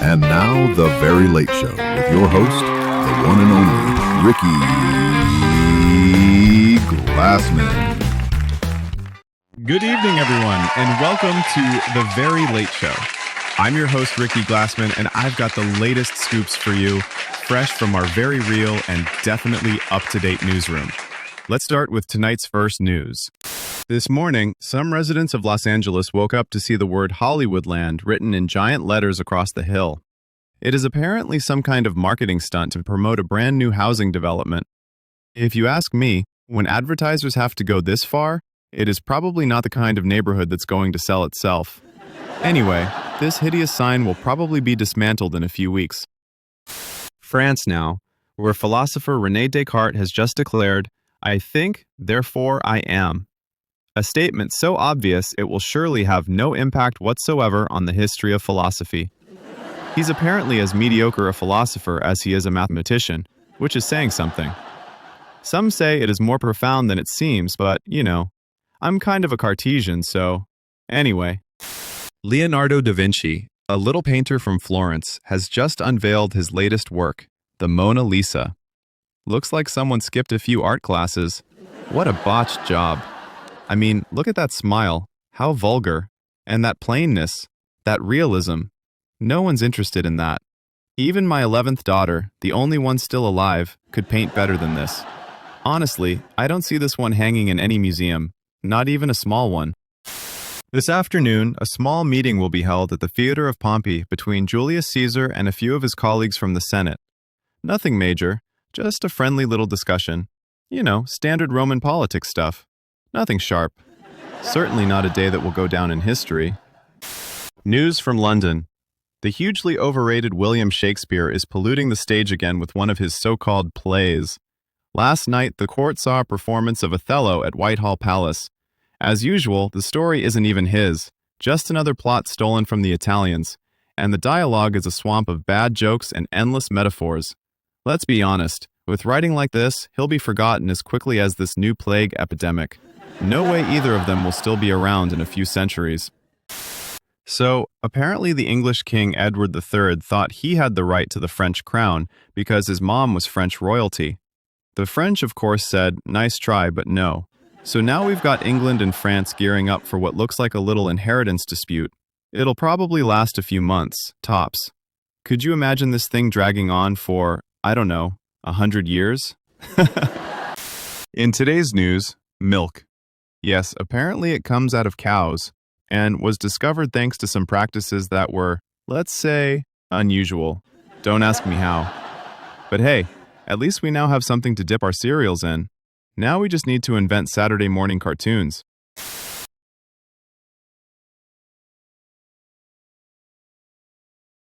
And now, The Very Late Show with your host, the one and only Ricky Glassman. Good evening, everyone, and welcome to The Very Late Show. I'm your host, Ricky Glassman, and I've got the latest scoops for you, fresh from our very real and definitely up-to-date newsroom. Let's start with tonight's first news. This morning, some residents of Los Angeles woke up to see the word Hollywoodland written in giant letters across the hill. It is apparently some kind of marketing stunt to promote a brand new housing development. If you ask me, when advertisers have to go this far, it is probably not the kind of neighborhood that's going to sell itself. Anyway, this hideous sign will probably be dismantled in a few weeks. France now, where philosopher René Descartes has just declared, "I think, therefore I am." A statement so obvious it will surely have no impact whatsoever on the history of philosophy. He's apparently as mediocre a philosopher as he is a mathematician, which is saying something. Some say it is more profound than it seems, but, I'm kind of a Cartesian, so... Anyway. Leonardo da Vinci, a little painter from Florence, has just unveiled his latest work, the Mona Lisa. Looks like someone skipped a few art classes. What a botched job. I mean, look at that smile. How vulgar. And that plainness. That realism. No one's interested in that. Even my 11th daughter, the only one still alive, could paint better than this. Honestly, I don't see this one hanging in any museum. Not even a small one. This afternoon, a small meeting will be held at the Theater of Pompey between Julius Caesar and a few of his colleagues from the Senate. Nothing major, just a friendly little discussion. Standard Roman politics stuff. Nothing sharp. Certainly not a day that will go down in history. News from London. The hugely overrated William Shakespeare is polluting the stage again with one of his so-called plays. Last night, the court saw a performance of Othello at Whitehall Palace. As usual, the story isn't even his, just another plot stolen from the Italians, and the dialogue is a swamp of bad jokes and endless metaphors. Let's be honest, with writing like this, he'll be forgotten as quickly as this new plague epidemic. No way either of them will still be around in a few centuries. So, apparently the English King Edward III thought he had the right to the French crown because his mom was French royalty. The French, of course, said, "Nice try, but no." So now we've got England and France gearing up for what looks like a little inheritance dispute. It'll probably last a few months, tops. Could you imagine this thing dragging on for, 100 years? In today's news, milk. Yes, apparently it comes out of cows, and was discovered thanks to some practices that were, let's say, unusual. Don't ask me how. But hey, at least we now have something to dip our cereals in. Now we just need to invent Saturday morning cartoons.